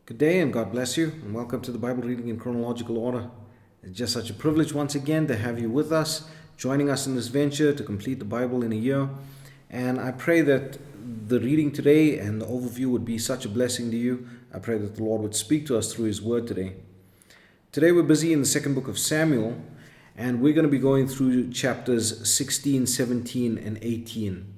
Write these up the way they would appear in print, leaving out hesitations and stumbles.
Good day and God bless you, and welcome to the Bible reading in chronological order. It's just such a privilege once again to have you with us, joining us in this venture to complete the Bible in a year. And I pray that the reading today and the overview would be such a blessing to you. I pray that the Lord would speak to us through His Word today. Today we're busy in the second book of Samuel, and we're going to be going through chapters 16, 17, and 18.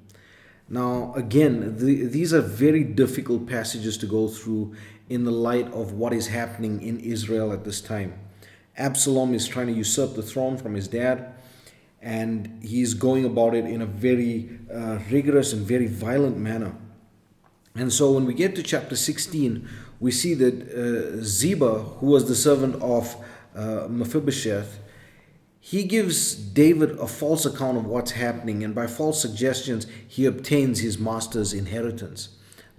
Now, again, these are very difficult passages to go through in the light of what is happening in Israel at this time. Absalom is trying to usurp the throne from his dad, and he's going about it in a very rigorous and very violent manner. And so when we get to chapter 16, we see that Ziba, who was the servant of Mephibosheth, he gives David a false account of what's happening, and by false suggestions, he obtains his master's inheritance.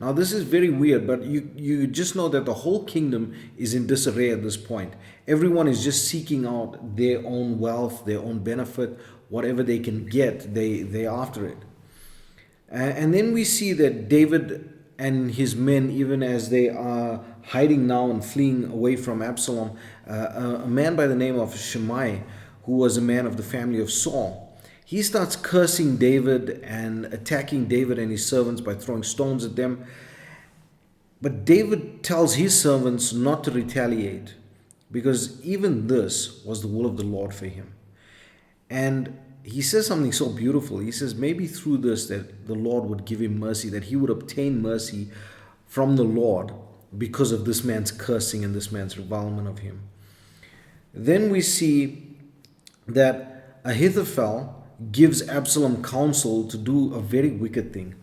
Now, this is very weird, but you just know that the whole kingdom is in disarray at this point. Everyone is just seeking out their own wealth, their own benefit, whatever they can get, they're after it. And then we see that David and his men, even as they are hiding now and fleeing away from Absalom, a man by the name of Shimei, who was a man of the family of Saul, he starts cursing David and attacking David and his servants by throwing stones at them. But David tells his servants not to retaliate, because even this was the will of the Lord for him. And he says something so beautiful. He says maybe through this that the Lord would give him mercy, that he would obtain mercy from the Lord because of this man's cursing and this man's revilement of him. Then we see that Ahithophel gives Absalom counsel to do a very wicked thing,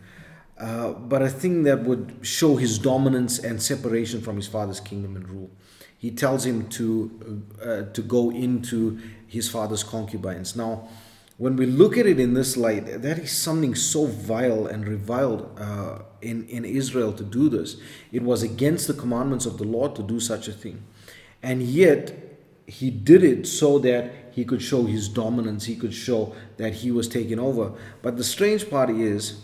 but a thing that would show his dominance and separation from his father's kingdom and rule. He tells him to go into his father's concubines. Now, when we look at it in this light, that is something so vile and reviled in Israel to do this. It was against the commandments of the Lord to do such a thing. And yet, he did it so that he could show his dominance. He could show that he was taken over. But the strange part is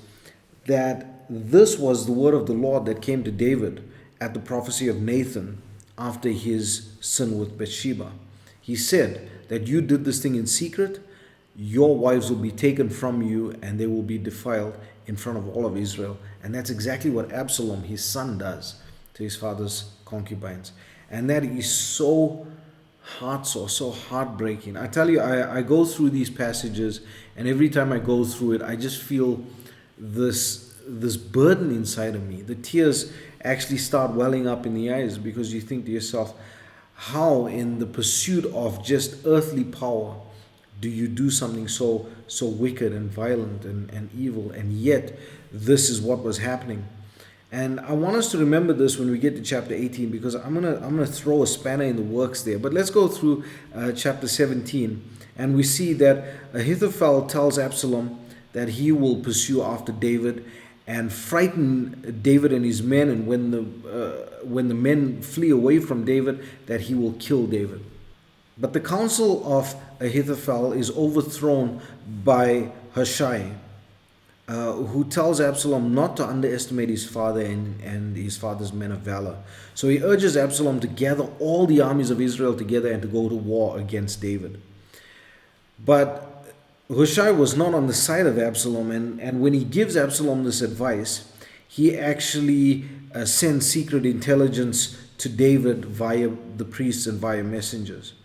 that this was the word of the Lord that came to David at the prophecy of Nathan after his sin with Bathsheba. He said that you did this thing in secret. Your wives will be taken from you and they will be defiled in front of all of Israel. And that's exactly what Absalom, his son, does to his father's concubines. And that is so heartsore, so heartbreaking. I tell you, I go through these passages, and every time I go through it, I just feel this burden inside of me. The tears actually start welling up in the eyes, because you think to yourself, how in the pursuit of just earthly power do you do something so wicked and violent and evil? And yet this is what was happening. And I want us to remember this when we get to chapter 18, because I'm gonna throw a spanner in the works there. But let's go through chapter 17, and we see that Ahithophel tells Absalom that he will pursue after David and frighten David and his men, and when the men flee away from David, that he will kill David. But the counsel of Ahithophel is overthrown by Hushai, who tells Absalom not to underestimate his father and his father's men of valor. So he urges Absalom to gather all the armies of Israel together and to go to war against David. But Hushai was not on the side of Absalom, and when he gives Absalom this advice, he actually sends secret intelligence to David via the priests and via messengers.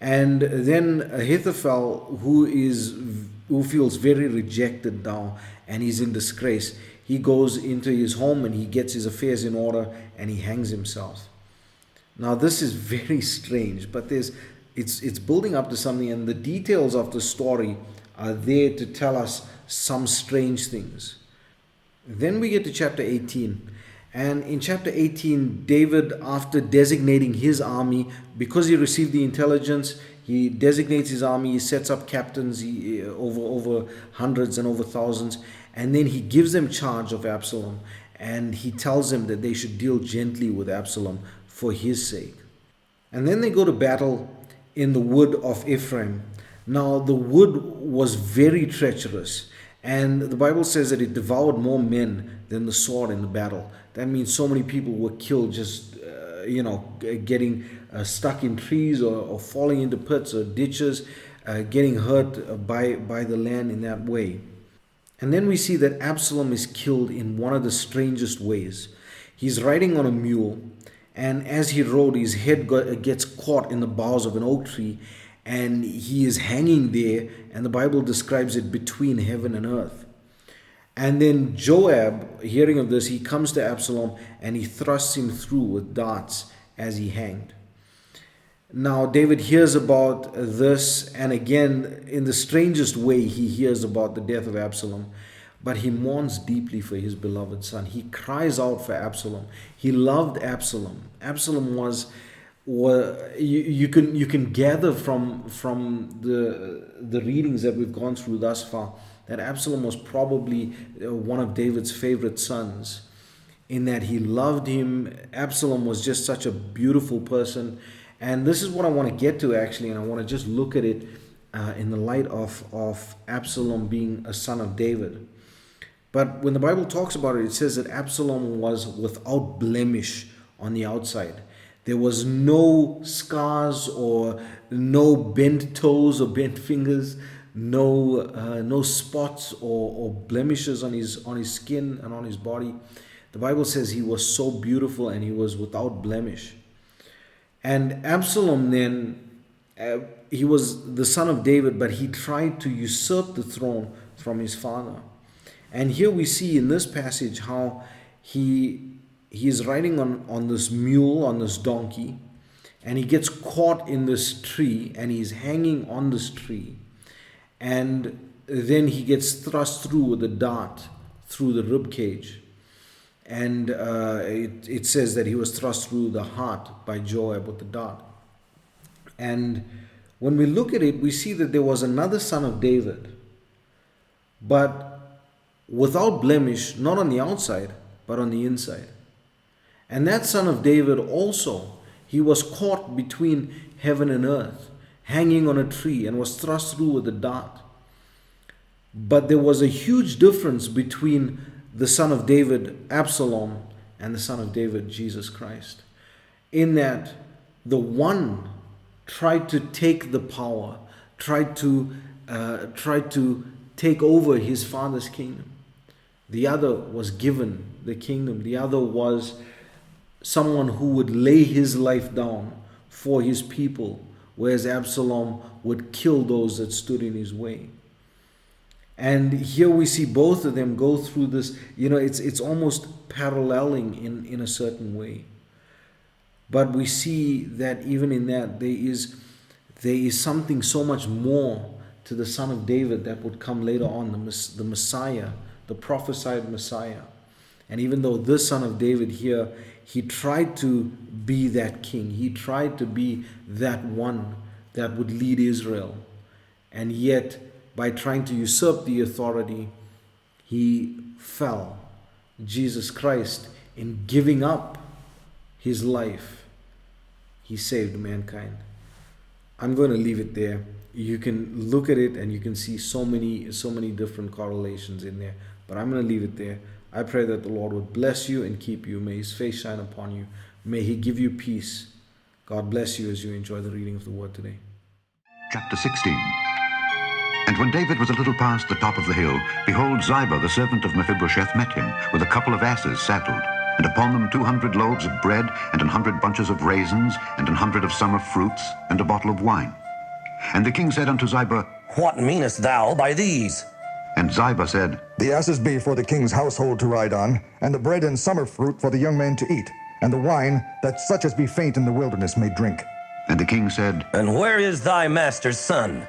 And then Ahithophel, who feels very rejected now and he's in disgrace, he goes into his home and he gets his affairs in order and he hangs himself. Now this is very strange, but it's building up to something, and the details of the story are there to tell us some strange things. Then we get to chapter 18. And in chapter 18, David, after designating his army, because he received the intelligence, he designates his army, he sets up captains over hundreds and over thousands, and then he gives them charge of Absalom, and he tells them that they should deal gently with Absalom for his sake. And then they go to battle in the wood of Ephraim. Now, the wood was very treacherous, and the Bible says that it devoured more men than the sword in the battle. That means so many people were killed just getting stuck in trees or falling into pits or ditches, getting hurt by the land in that way. And then we see that Absalom is killed in one of the strangest ways. He's riding on a mule, and as he rode, his head gets caught in the boughs of an oak tree, and he is hanging there, and the Bible describes it between heaven and earth. And then Joab, hearing of this, he comes to Absalom and he thrusts him through with darts as he hanged. Now David hears about this, and again, in the strangest way, he hears about the death of Absalom, but he mourns deeply for his beloved son. He cries out for Absalom. He loved Absalom. Absalom was you can gather from the readings that we've gone through thus far that Absalom was probably one of David's favorite sons, in that he loved him. Absalom was just such a beautiful person. And this is what I want to get to, actually, and I want to just look at it in the light of Absalom being a son of David. But when the Bible talks about it, it says that Absalom was without blemish on the outside. There was no scars or no bent toes or bent fingers, no spots or blemishes on his skin and on his body. The Bible says he was so beautiful and he was without blemish. And Absalom then, he was the son of David, but he tried to usurp the throne from his father. And here we see in this passage how he is riding on this mule, on this donkey, and he gets caught in this tree, and he's hanging on this tree. And then he gets thrust through with a dart through the rib cage. And it says that he was thrust through the heart by Joab with the dart. And when we look at it, we see that there was another son of David, but without blemish, not on the outside, but on the inside. And that son of David also, he was caught between heaven and earth, hanging on a tree, and was thrust through with a dart. But there was a huge difference between the son of David, Absalom, and the son of David, Jesus Christ, in that the one tried to take the power, tried to take over his father's kingdom. The other was given the kingdom. The other was someone who would lay his life down for his people, whereas Absalom would kill those that stood in his way. And here we see both of them go through this, it's almost paralleling in a certain way. But we see that even in that, there is something so much more to the son of David that would come later on, the Messiah, the prophesied Messiah. And even though this son of David here, he tried to be that king, he tried to be that one that would lead Israel, and yet by trying to usurp the authority, he fell. Jesus Christ, in giving up his life, he saved mankind. I'm going to leave it there. You can look at it and you can see so many different correlations in there. But I'm going to leave it there. I pray that the Lord would bless you and keep you. May his face shine upon you. May he give you peace. God bless you as you enjoy the reading of the word today. Chapter 16. And when David was a little past the top of the hill, behold, Ziba, the servant of Mephibosheth, met him, with a couple of asses saddled, and upon them 200 loaves of bread, and 100 bunches of raisins, and 100 of summer fruits, and a bottle of wine. And the king said unto Ziba, What meanest thou by these? And Ziba said, The asses be for the king's household to ride on, and the bread and summer fruit for the young men to eat, and the wine, that such as be faint in the wilderness may drink. And the king said, And where is thy master's son?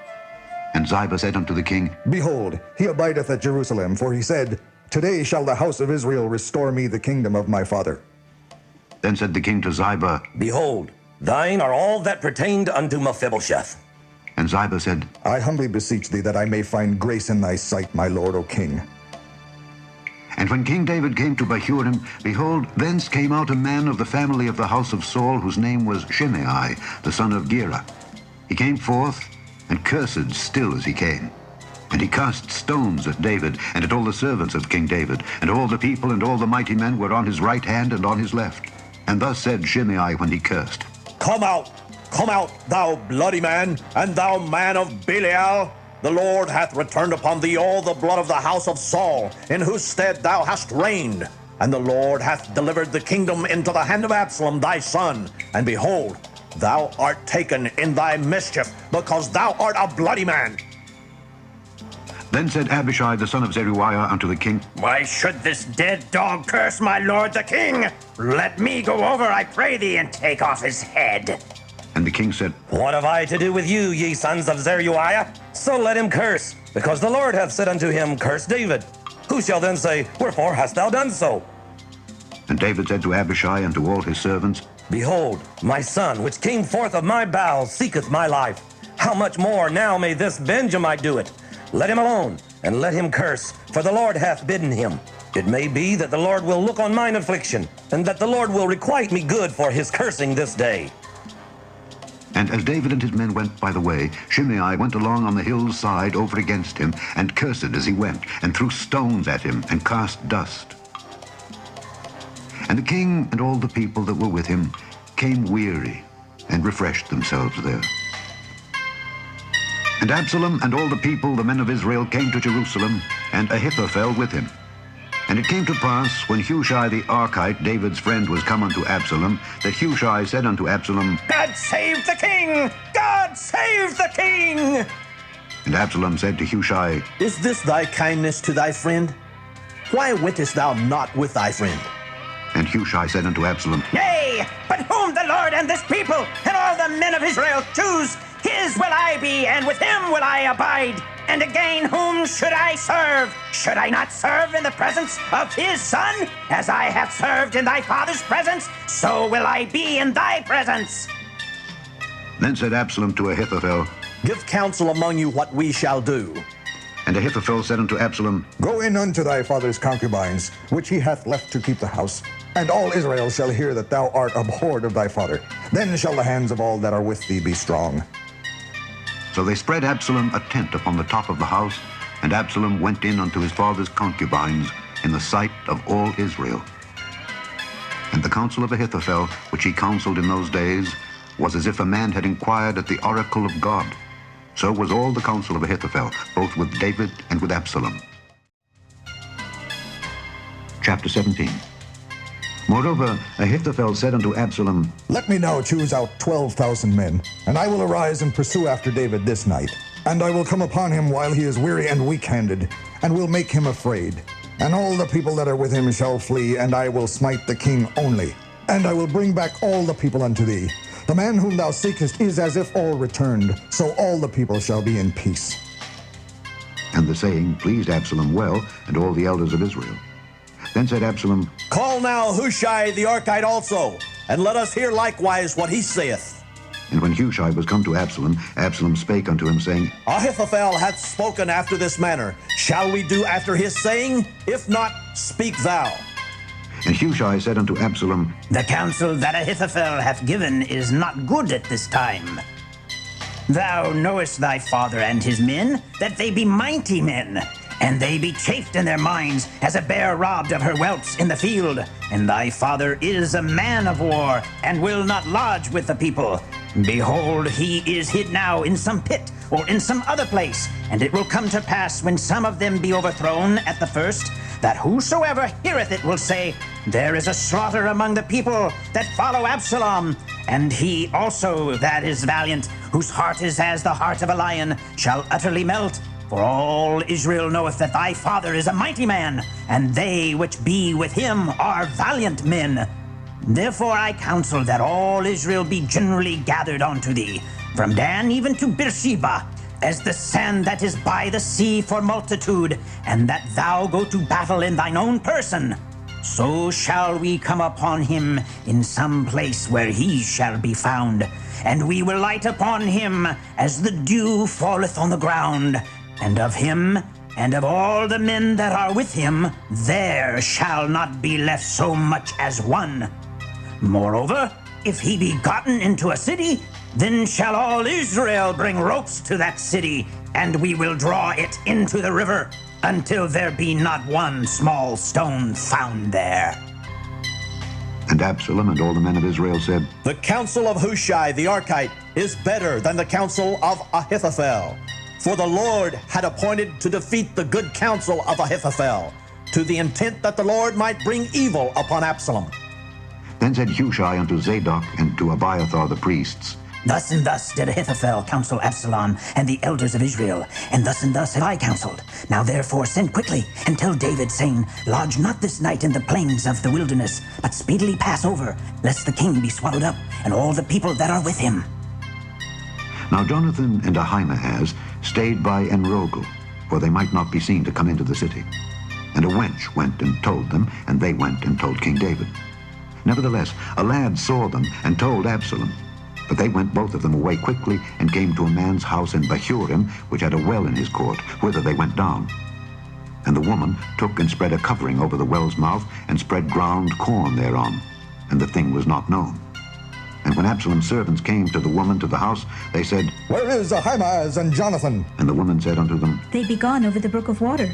And Ziba said unto the king, Behold, he abideth at Jerusalem, for he said, Today shall the house of Israel restore me the kingdom of my father. Then said the king to Ziba, Behold, thine are all that pertained unto Mephibosheth. And Ziba said, I humbly beseech thee that I may find grace in thy sight, my lord, O king. And when King David came to Bahurim, behold, thence came out a man of the family of the house of Saul, whose name was Shimei, the son of Gera. He came forth, and cursed still as he came. And he cast stones at David, and at all the servants of King David, and all the people and all the mighty men were on his right hand and on his left. And thus said Shimei when he cursed, Come out, thou bloody man, and thou man of Belial. The Lord hath returned upon thee all the blood of the house of Saul, in whose stead thou hast reigned. And the Lord hath delivered the kingdom into the hand of Absalom thy son. And behold, thou art taken in thy mischief, because thou art a bloody man. Then said Abishai the son of Zeruiah unto the king, Why should this dead dog curse my lord the king? Let me go over, I pray thee, and take off his head. And the king said, What have I to do with you, ye sons of Zeruiah? So let him curse, because the Lord hath said unto him, Curse David. Who shall then say, Wherefore hast thou done so? And David said to Abishai and to all his servants, Behold, my son, which came forth of my bowels, seeketh my life. How much more now may this Benjamite do it? Let him alone, and let him curse, for the Lord hath bidden him. It may be that the Lord will look on mine affliction, and that the Lord will requite me good for his cursing this day. And as David and his men went by the way, Shimei went along on the hill's side over against him, and cursed as he went, and threw stones at him, and cast dust. And the king and all the people that were with him came weary, and refreshed themselves there. And Absalom and all the people, the men of Israel, came to Jerusalem, and Ahithophel with him. And it came to pass, when Hushai the Archite, David's friend, was come unto Absalom, that Hushai said unto Absalom, God save the king! God save the king! And Absalom said to Hushai, Is this thy kindness to thy friend? Why wentest thou not with thy friend? And Hushai said unto Absalom, Nay, but whom the Lord and this people and all the men of Israel choose, his will I be, and with him will I abide. And again, whom should I serve? Should I not serve in the presence of his son? As I have served in thy father's presence, so will I be in thy presence. Then said Absalom to Ahithophel, Give counsel among you what we shall do. And Ahithophel said unto Absalom, Go in unto thy father's concubines, which he hath left to keep the house, and all Israel shall hear that thou art abhorred of thy father. Then shall the hands of all that are with thee be strong. So they spread Absalom a tent upon the top of the house, and Absalom went in unto his father's concubines in the sight of all Israel. And the counsel of Ahithophel, which he counseled in those days, was as if a man had inquired at the oracle of God. So was all the counsel of Ahithophel, both with David and with Absalom. Chapter 17. Moreover, Ahithophel said unto Absalom, Let me now choose out 12,000 men, and I will arise and pursue after David this night. And I will come upon him while he is weary and weak-handed, and will make him afraid. And all the people that are with him shall flee, and I will smite the king only. And I will bring back all the people unto thee. The man whom thou seekest is as if all returned, so all the people shall be in peace. And the saying pleased Absalom well, and all the elders of Israel. Then said Absalom, Call now Hushai the Archite also, and let us hear likewise what he saith. And when Hushai was come to Absalom, Absalom spake unto him, saying, Ahithophel hath spoken after this manner. Shall we do after his saying? If not, speak thou. And Hushai said unto Absalom, The counsel that Ahithophel hath given is not good at this time. Thou knowest thy father and his men, that they be mighty men, and they be chafed in their minds, as a bear robbed of her whelps in the field. And thy father is a man of war, and will not lodge with the people. Behold, he is hid now in some pit, or in some other place. And it will come to pass, when some of them be overthrown at the first, that whosoever heareth it will say, There is a slaughter among the people that follow Absalom. And he also that is valiant, whose heart is as the heart of a lion, shall utterly melt. For all Israel knoweth that thy father is a mighty man, and they which be with him are valiant men. Therefore I counsel that all Israel be generally gathered unto thee, from Dan even to Beersheba, as the sand that is by the sea for multitude, and that thou go to battle in thine own person. So shall we come upon him in some place where he shall be found, and we will light upon him as the dew falleth on the ground. And of him, and of all the men that are with him, there shall not be left so much as one. Moreover, if he be gotten into a city, then shall all Israel bring ropes to that city, and we will draw it into the river, until there be not one small stone found there. And Absalom and all the men of Israel said, The counsel of Hushai the Archite is better than the counsel of Ahithophel. For the Lord had appointed to defeat the good counsel of Ahithophel, to the intent that the Lord might bring evil upon Absalom. Then said Hushai unto Zadok and to Abiathar the priests, Thus and thus did Ahithophel counsel Absalom and the elders of Israel, and thus have I counseled. Now therefore send quickly, and tell David, saying, Lodge not this night in the plains of the wilderness, but speedily pass over, lest the king be swallowed up, and all the people that are with him. Now Jonathan and Ahimaaz stayed by Enrogel, for they might not be seen to come into the city. And a wench went and told them, and they went and told King David. Nevertheless, a lad saw them and told Absalom. But they went both of them away quickly, and came to a man's house in Bahurim, which had a well in his court, whither they went down. And the woman took and spread a covering over the well's mouth, and spread ground corn thereon, and the thing was not known. And when Absalom's servants came to the woman to the house, they said, Where is Ahimaaz and Jonathan? And the woman said unto them, They be gone over the brook of water.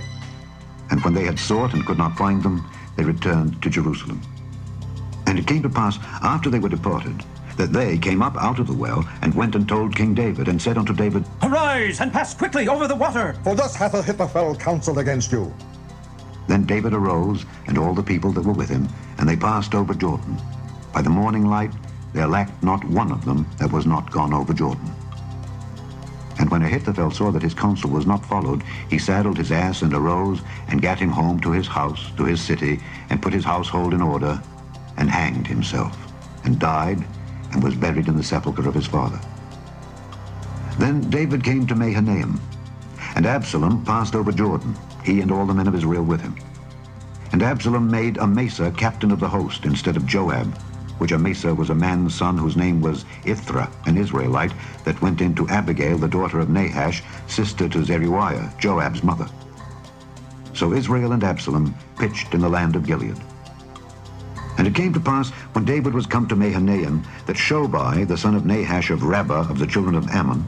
And when they had sought and could not find them, they returned to Jerusalem. And it came to pass, after they were departed, that they came up out of the well, and went and told King David, and said unto David, Arise, and pass quickly over the water. For thus hath Ahithophel counseled against you. Then David arose, and all the people that were with him, and they passed over Jordan. By the morning light there lacked not one of them that was not gone over Jordan. And when Ahithophel saw that his counsel was not followed, he saddled his ass and arose, and gat him home to his house, to his city, and put his household in order, and hanged himself, and died, and was buried in the sepulchre of his father. Then David came to Mahanaim, and Absalom passed over Jordan, he and all the men of Israel with him. And Absalom made Amasa captain of the host instead of Joab, which Amasa was a man's son whose name was Ithra, an Israelite, that went in to Abigail, the daughter of Nahash, sister to Zeruiah, Joab's mother. So Israel and Absalom pitched in the land of Gilead. And it came to pass, when David was come to Mahanaim, that Shobai, the son of Nahash of Rabbah of the children of Ammon,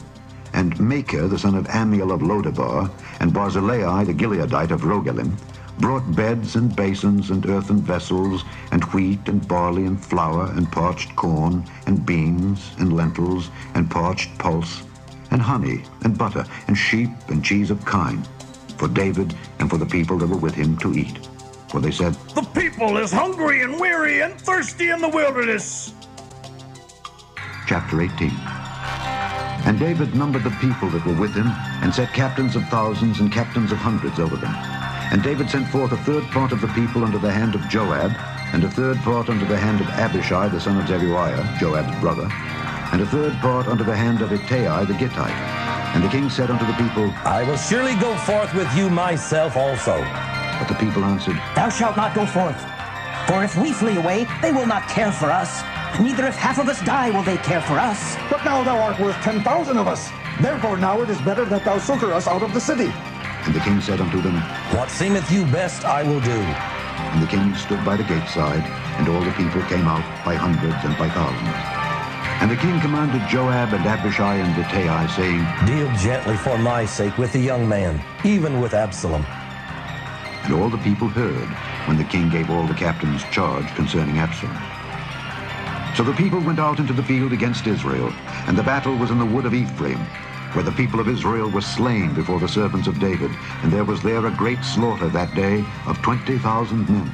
and Machir, the son of Ammiel of Lodebar, and Barzillai, the Gileadite of Rogelim, brought beds and basins and earthen vessels, and wheat and barley and flour and parched corn and beans and lentils and parched pulse and honey and butter and sheep and cheese of kine, for David and for the people that were with him to eat. For they said, The people is hungry and weary and thirsty in the wilderness. Chapter 18. And David numbered the people that were with him, and set captains of thousands and captains of hundreds over them. And David sent forth a third part of the people unto the hand of Joab, and a third part unto the hand of Abishai the son of Zeruiah, Joab's brother, and a third part unto the hand of Ittai the Gittite. And the king said unto the people, I will surely go forth with you myself also. But the people answered, Thou shalt not go forth. For if we flee away, they will not care for us. Neither if half of us die will they care for us. But now thou art worth 10,000 of us. Therefore now it is better that thou succor us out of the city. And the king said unto them, What seemeth you best I will do. And the king stood by the gate side, and all the people came out by hundreds and by thousands. And the king commanded Joab and Abishai and Ittai, saying, Deal gently for my sake with the young man, even with Absalom. And all the people heard when the king gave all the captains charge concerning Absalom. So the people went out into the field against Israel, and the battle was in the wood of Ephraim, where the people of Israel were slain before the servants of David, and there was there a great slaughter that day of 20,000 men.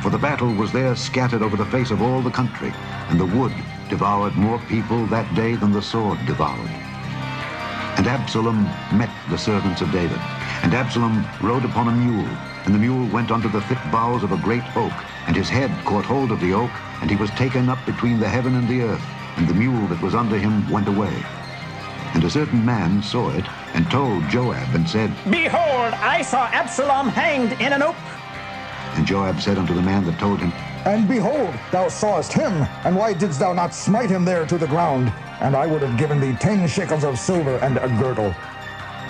For the battle was there scattered over the face of all the country, and the wood devoured more people that day than the sword devoured. And Absalom met the servants of David, and Absalom rode upon a mule, and the mule went under the thick boughs of a great oak, and his head caught hold of the oak, and he was taken up between the heaven and the earth, and the mule that was under him went away. And a certain man saw it, and told Joab, and said, Behold, I saw Absalom hanged in an oak. And Joab said unto the man that told him, And behold, thou sawest him, and why didst thou not smite him there to the ground? And I would have given thee 10 shekels of silver and a girdle.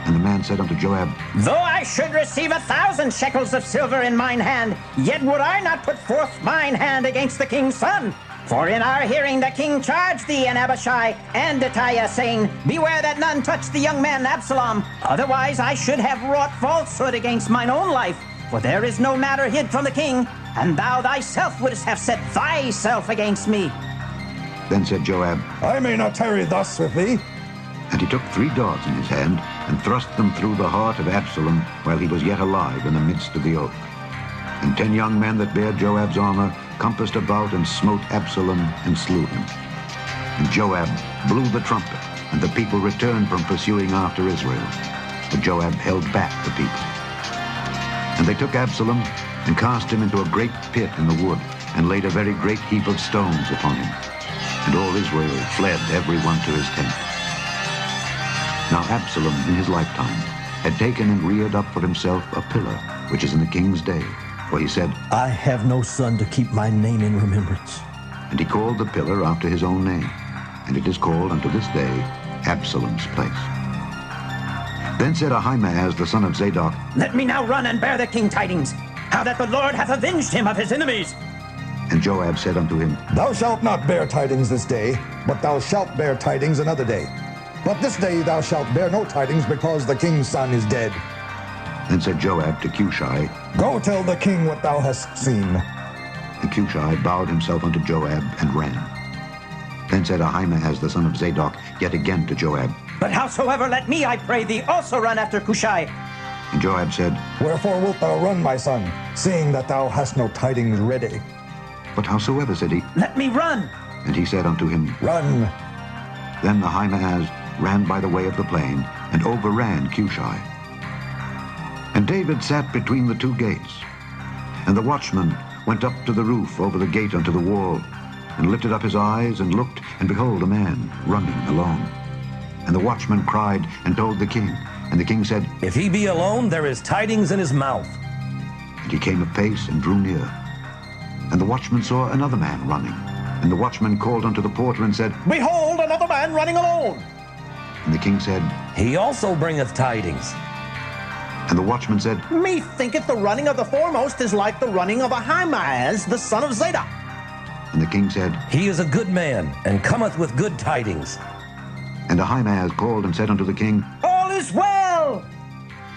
And the man said unto Joab, Though I should receive 1,000 shekels of silver in mine hand, yet would I not put forth mine hand against the king's son. For in our hearing the king charged thee and Abishai and Ittai, saying, Beware that none touch the young man Absalom. Otherwise I should have wrought falsehood against mine own life. For there is no matter hid from the king. and thou thyself wouldst have set thyself against me. Then said Joab, I may not tarry thus with thee. and he took 3 darts in his hand, and thrust them through the heart of Absalom while he was yet alive in the midst of the oak. And 10 young men that bare Joab's armor compassed about and smote Absalom and slew him. And Joab blew the trumpet, and the people returned from pursuing after Israel. But Joab held back the people. And they took Absalom and cast him into a great pit in the wood, and laid a very great heap of stones upon him. And all Israel fled every one to his tent. Now Absalom in his lifetime had taken and reared up for himself a pillar, which is in the king's day. For he said, I have no son to keep my name in remembrance. and he called the pillar after his own name. And it is called unto this day Absalom's place. Then said Ahimaaz the son of Zadok, Let me now run and bear the king tidings, how that the Lord hath avenged him of his enemies. and Joab said unto him, Thou shalt not bear tidings this day, but thou shalt bear tidings another day. But this day thou shalt bear no tidings, because the king's son is dead. Then said Joab to Cushai, Go tell the king what thou hast seen. and Cushai bowed himself unto Joab and ran. Then said Ahimaaz the son of Zadok yet again to Joab, But howsoever, let me, I pray thee, also run after Cushai. and Joab said, Wherefore wilt thou run, my son, seeing that thou hast no tidings ready? But howsoever, said he, Let me run. and he said unto him, Run. Then Ahimaaz ran by the way of the plain, and overran Cushai. And David sat between the 2 gates. And the watchman went up to the roof over the gate unto the wall, and lifted up his eyes, and looked, and behold, a man running along. And the watchman cried, and told the king. And the king said, If he be alone, there is tidings in his mouth. And he came apace, and drew near. And the watchman saw another man running. And the watchman called unto the porter, and said, Behold, another man running alone. And the king said, He also bringeth tidings. and the watchman said, Methinketh the running of the foremost is like the running of Ahimaaz, the son of Zadok. and the king said, He is a good man, and cometh with good tidings. and Ahimaaz called and said unto the king, All is well.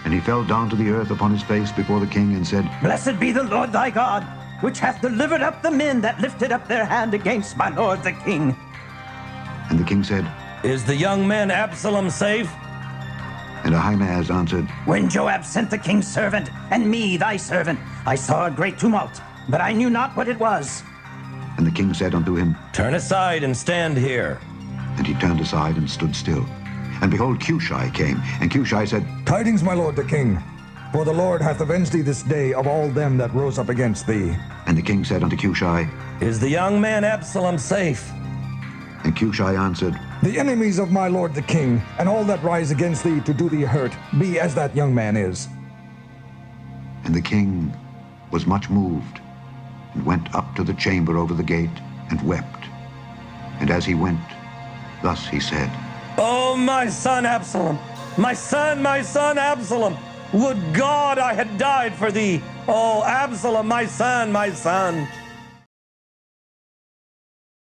and he fell down to the earth upon his face before the king, and said, Blessed be the Lord thy God, which hath delivered up the men that lifted up their hand against my lord the king. And the king said, Is the young man Absalom safe? and Ahimaaz answered, When Joab sent the king's servant, and me thy servant, I saw a great tumult, but I knew not what it was. and the king said unto him, Turn aside and stand here. and he turned aside and stood still. And behold, Cushai came, and Cushai said, Tidings, my lord the king. For the Lord hath avenged thee this day of all them that rose up against thee. and the king said unto Cushai, Is the young man Absalom safe? and Cushai answered, The enemies of my lord the king, and all that rise against thee to do thee hurt, be as that young man is. and the king was much moved, and went up to the chamber over the gate, and wept. And as he went, thus he said, Oh, my son Absalom! My son Absalom! Would God I had died for thee! Oh, Absalom, my son, my son!